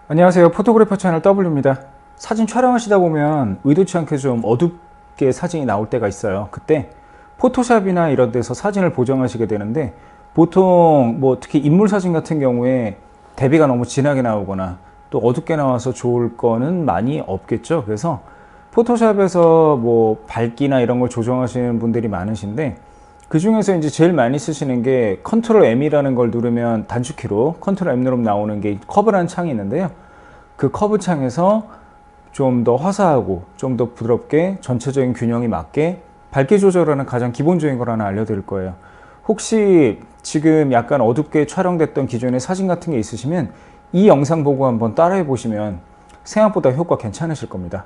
안녕하세요. 포토그래퍼 채널 W입니다. 사진 촬영하시다 보면 의도치 않게 좀 어둡게 사진이 나올 때가 있어요. 그때 포토샵이나 이런 데서 사진을 보정하시게 되는데, 보통 뭐 특히 인물 사진 같은 경우에 대비가 너무 진하게 나오거나 또 어둡게 나와서 좋을 거는 많이 없겠죠. 그래서 포토샵에서 뭐 밝기나 이런 걸 조정하시는 분들이 많으신데, 그 중에서 이제 제일 많이 쓰시는 게 컨트롤 M이라는 걸 누르면 단축키로 컨트롤 M 누르면 나오는 게 커브라는 창이 있는데요. 그 커브 창에서 좀 더 화사하고 좀 더 부드럽게 전체적인 균형이 맞게 밝기 조절하는 가장 기본적인 걸 하나 알려드릴 거예요. 혹시 지금 약간 어둡게 촬영됐던 기존의 사진 같은 게 있으시면 이 영상 보고 한번 따라해 보시면 생각보다 효과 괜찮으실 겁니다.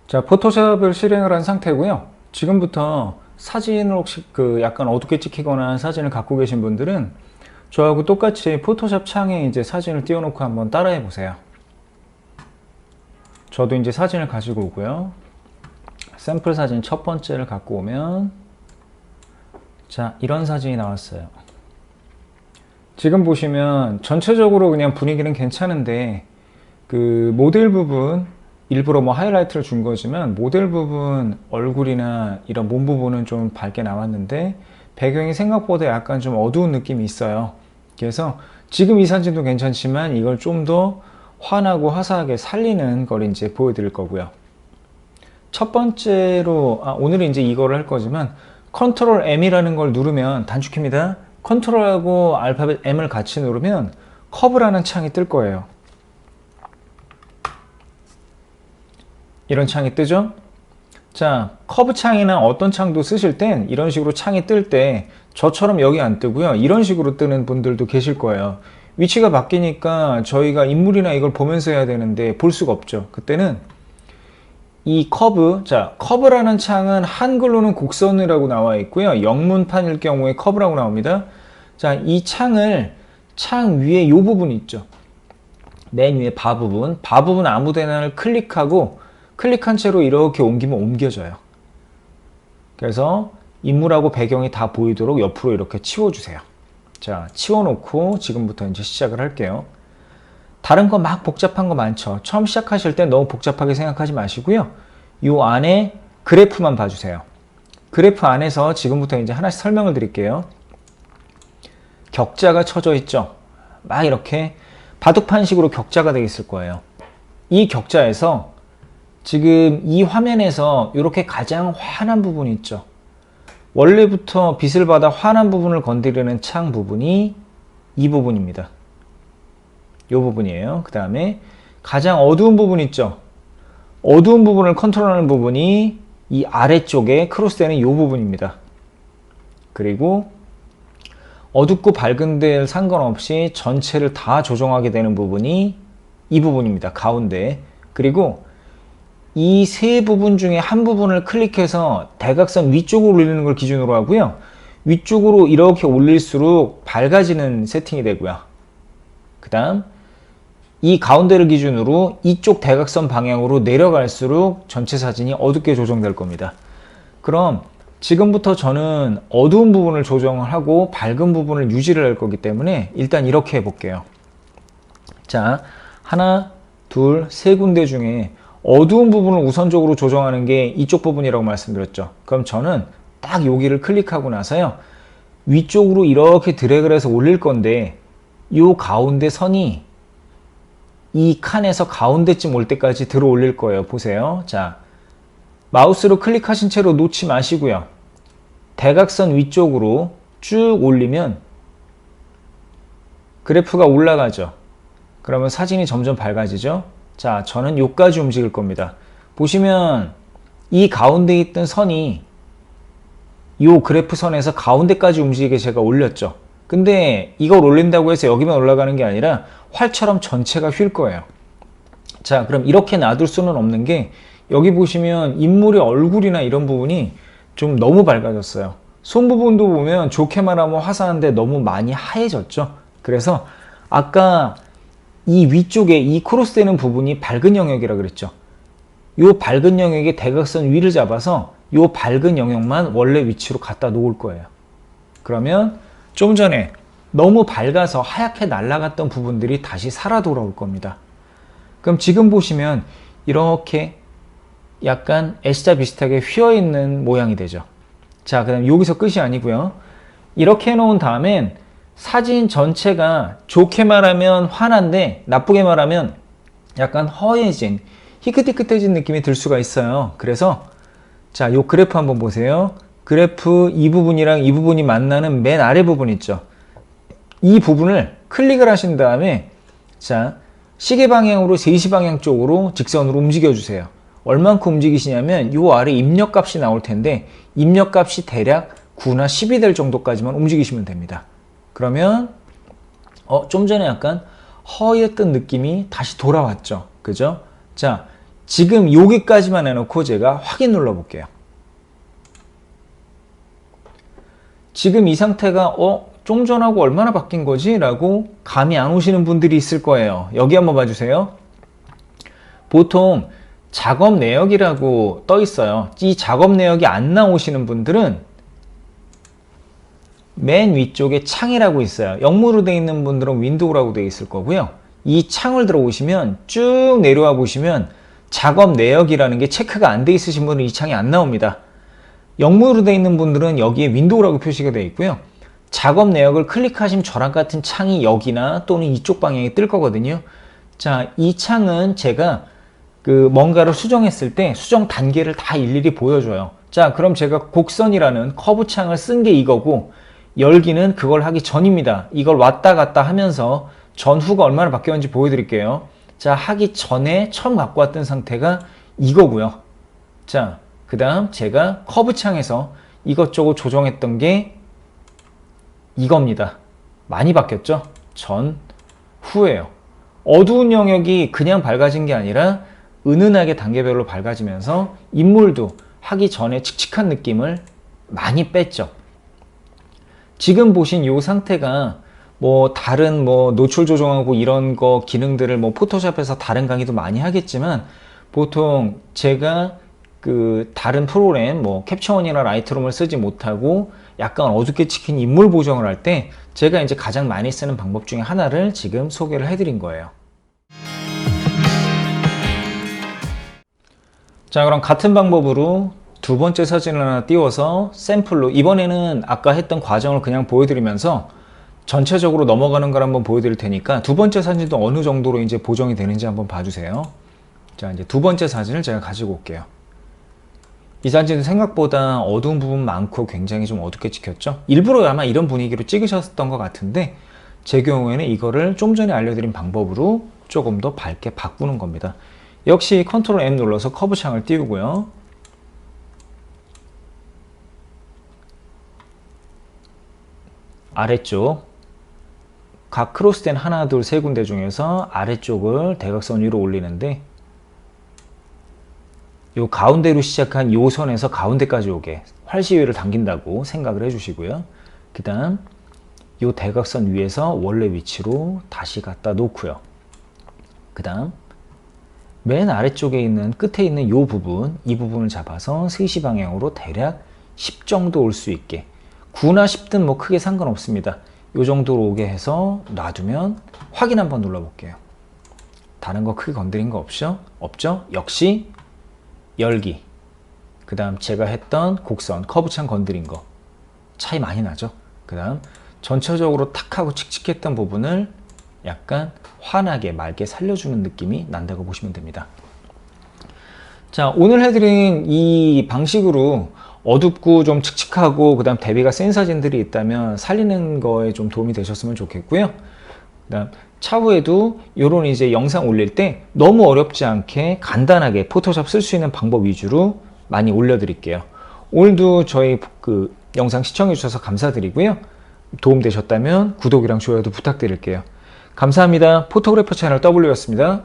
자, 포토샵을 실행을 한 상태고요. 지금부터 사진을 혹시 약간 어둡게 찍히거나 한 사진을 갖고 계신 분들은 저하고 똑같이 포토샵 창에 이제 사진을 띄워놓고 한번 따라해 보세요. 저도 이제 사진을 가지고 오고요. 샘플 사진 첫 번째를 갖고 오면, 자, 이런 사진이 나왔어요. 지금 보시면 전체적으로 그냥 분위기는 괜찮은데, 그 모델 부분 일부러 뭐 하이라이트를 준 거지만 모델 부분 얼굴이나 이런 몸 부분은 좀 밝게 나왔는데 배경이 생각보다 약간 좀 어두운 느낌이 있어요. 그래서 지금 이 사진도 괜찮지만 이걸 좀 더 환하고 화사하게 살리는 걸 이제 보여드릴 거고요. 첫 번째로 오늘은 이제 이거를 할 거지만 컨트롤 M이라는 걸 누르면, 단축키입니다. 컨트롤하고 알파벳 M을 같이 누르면 커브라는 창이 뜰 거예요. 이런 창이 뜨죠? 자, 커브 창이나 어떤 창도 쓰실 땐 이런 식으로 창이 뜰 때 저처럼 여기 안 뜨고요. 이런 식으로 뜨는 분들도 계실 거예요. 위치가 바뀌니까 저희가 인물이나 이걸 보면서 해야 되는데 볼 수가 없죠. 그때는 이 커브, 자, 커브라는 창은 한글로는 곡선이라고 나와 있고요. 영문판일 경우에 커브라고 나옵니다. 자, 이 창을 창 위에 이 부분 있죠. 맨 위에 바 부분 아무 데나를 클릭한 채로 이렇게 옮기면 옮겨져요. 그래서 인물하고 배경이 다 보이도록 옆으로 이렇게 치워주세요. 자, 치워놓고 지금부터 이제 시작을 할게요. 다른 거 막 복잡한 거 많죠. 처음 시작하실 때 너무 복잡하게 생각하지 마시고요. 이 안에 그래프만 봐주세요. 그래프 안에서 지금부터 이제 하나씩 설명을 드릴게요. 격자가 쳐져 있죠. 막 이렇게 바둑판식으로 격자가 되어 있을 거예요. 이 격자에서 지금 이 화면에서 이렇게 가장 환한 부분이 있죠. 원래부터 빛을 받아 환한 부분을 건드리는 창 부분이 이 부분입니다. 이 부분이에요. 그 다음에 가장 어두운 부분 있죠. 어두운 부분을 컨트롤하는 부분이 이 아래쪽에 크로스되는 이 부분입니다. 그리고 어둡고 밝은 데에 상관없이 전체를 다 조정하게 되는 부분이 이 부분입니다. 가운데. 그리고 이 세 부분 중에 한 부분을 클릭해서 대각선 위쪽으로 올리는 걸 기준으로 하고요. 위쪽으로 이렇게 올릴수록 밝아지는 세팅이 되고요. 그 다음 이 가운데를 기준으로 이쪽 대각선 방향으로 내려갈수록 전체 사진이 어둡게 조정될 겁니다. 그럼 지금부터 저는 어두운 부분을 조정을 하고 밝은 부분을 유지를 할 거기 때문에 일단 이렇게 해볼게요. 자, 하나, 둘, 세 군데 중에 어두운 부분을 우선적으로 조정하는 게 이쪽 부분이라고 말씀드렸죠. 그럼 저는 딱 여기를 클릭하고 나서요, 위쪽으로 이렇게 드래그를 해서 올릴 건데 이 가운데 선이 이 칸에서 가운데쯤 올 때까지 들어 올릴 거예요. 보세요. 자, 마우스로 클릭하신 채로 놓지 마시고요. 대각선 위쪽으로 쭉 올리면 그래프가 올라가죠. 그러면 사진이 점점 밝아지죠. 자, 저는 여기까지 움직일 겁니다. 보시면 이 가운데 있던 선이 이 그래프 선에서 가운데까지 움직이게 제가 올렸죠. 근데 이걸 올린다고 해서 여기만 올라가는 게 아니라 활처럼 전체가 휠 거예요. 자, 그럼 이렇게 놔둘 수는 없는 게, 여기 보시면 인물의 얼굴이나 이런 부분이 좀 너무 밝아졌어요. 손 부분도 보면 좋게 말하면 화사한데 너무 많이 하얘졌죠. 그래서 아까 이 위쪽에 이 크로스되는 부분이 밝은 영역이라 그랬죠. 이 밝은 영역의 대각선 위를 잡아서 이 밝은 영역만 원래 위치로 갖다 놓을 거예요. 그러면 좀 전에 너무 밝아서 하얗게 날아갔던 부분들이 다시 살아 돌아올 겁니다. 그럼 지금 보시면 이렇게 약간 S자 비슷하게 휘어있는 모양이 되죠. 자, 그 다음 여기서 끝이 아니고요. 이렇게 해놓은 다음엔 사진 전체가 좋게 말하면 환한데 나쁘게 말하면 약간 허해진 희끗희끗해진 느낌이 들 수가 있어요. 그래서 자, 요 그래프 한번 보세요. 그래프 이 부분이랑 이 부분이 만나는 맨 아래 부분 있죠. 이 부분을 클릭을 하신 다음에 자, 시계 방향으로 3시 방향 쪽으로 직선으로 움직여 주세요. 얼만큼 움직이시냐면 요 아래 입력값이 나올 텐데 입력값이 대략 9나 10이 될 정도까지만 움직이시면 됩니다. 그러면 좀 전에 약간 허였던 느낌이 다시 돌아왔죠. 그죠? 자, 지금 여기까지만 해놓고 제가 확인 눌러볼게요. 지금 이 상태가 좀 전하고 얼마나 바뀐 거지? 라고 감이 안 오시는 분들이 있을 거예요. 여기 한번 봐주세요. 보통 작업 내역이라고 떠 있어요. 이 작업 내역이 안 나오시는 분들은 맨 위쪽에 창이라고 있어요. 영무로 되어 있는 분들은 윈도우라고 되어 있을 거고요. 이 창을 들어오시면 쭉 내려와 보시면 작업 내역이라는 게 체크가 안 돼 있으신 분은 이 창이 안 나옵니다. 영무로 되어 있는 분들은 여기에 윈도우라고 표시가 되어 있고요. 작업 내역을 클릭하시면 저랑 같은 창이 여기나 또는 이쪽 방향에 뜰 거거든요. 자, 이 창은 제가 뭔가를 수정했을 때 수정 단계를 다 일일이 보여줘요. 자, 그럼 제가 곡선이라는 커브 창을 쓴 게 이거고 열기는 그걸 하기 전입니다. 이걸 왔다 갔다 하면서 전후가 얼마나 바뀌었는지 보여드릴게요. 자, 하기 전에 처음 갖고 왔던 상태가 이거고요. 자, 그 다음 제가 커브 창에서 이것저것 조정했던 게 이겁니다. 많이 바뀌었죠? 전, 후예요. 어두운 영역이 그냥 밝아진 게 아니라 은은하게 단계별로 밝아지면서 인물도 하기 전에 칙칙한 느낌을 많이 뺐죠. 지금 보신 이 상태가 다른 노출 조정하고 이런 거 기능들을 포토샵에서 다른 강의도 많이 하겠지만 보통 제가 다른 프로그램 캡처원이나 라이트룸을 쓰지 못하고 약간 어둡게 찍힌 인물 보정을 할 때 제가 이제 가장 많이 쓰는 방법 중에 하나를 지금 소개를 해드린 거예요. 자, 그럼 같은 방법으로 두 번째 사진을 하나 띄워서 샘플로 이번에는 아까 했던 과정을 그냥 보여드리면서 전체적으로 넘어가는 걸 한번 보여드릴 테니까 두 번째 사진도 어느 정도로 이제 보정이 되는지 한번 봐주세요. 자, 이제 두 번째 사진을 제가 가지고 올게요. 이 사진은 생각보다 어두운 부분 많고 굉장히 좀 어둡게 찍혔죠. 일부러 아마 이런 분위기로 찍으셨던 것 같은데 제 경우에는 이거를 좀 전에 알려드린 방법으로 조금 더 밝게 바꾸는 겁니다. 역시 컨트롤 M 눌러서 커브 창을 띄우고요. 아래쪽 각 크로스된 하나 둘 세 군데 중에서 아래쪽을 대각선 위로 올리는데 요 가운데로 시작한 요 선에서 가운데까지 오게 활시위를 당긴다고 생각을 해주시고요. 그 다음 요 대각선 위에서 원래 위치로 다시 갖다 놓고요. 그 다음 맨 아래쪽에 있는 끝에 있는 요 부분, 이 부분을 잡아서 3시 방향으로 대략 10 정도 올 수 있게 9나 10든 크게 상관없습니다. 요 정도로 오게 해서 놔두면 확인 한번 눌러볼게요. 다른 거 크게 건드린 거 없죠? 역시 열기, 그 다음 제가 했던 곡선, 커브창 건드린 거 차이 많이 나죠? 그 다음 전체적으로 탁 하고 칙칙했던 부분을 약간 환하게 맑게 살려주는 느낌이 난다고 보시면 됩니다. 자, 오늘 해드린 이 방식으로 어둡고 좀 칙칙하고 그 다음 대비가 센 사진들이 있다면 살리는 거에 좀 도움이 되셨으면 좋겠고요. 그 다음 차후에도 이런 이제 영상 올릴 때 너무 어렵지 않게 간단하게 포토샵 쓸 수 있는 방법 위주로 많이 올려드릴게요. 오늘도 저희 영상 시청해 주셔서 감사드리고요. 도움 되셨다면 구독이랑 좋아요도 부탁드릴게요. 감사합니다. 포토그래퍼 채널 W였습니다.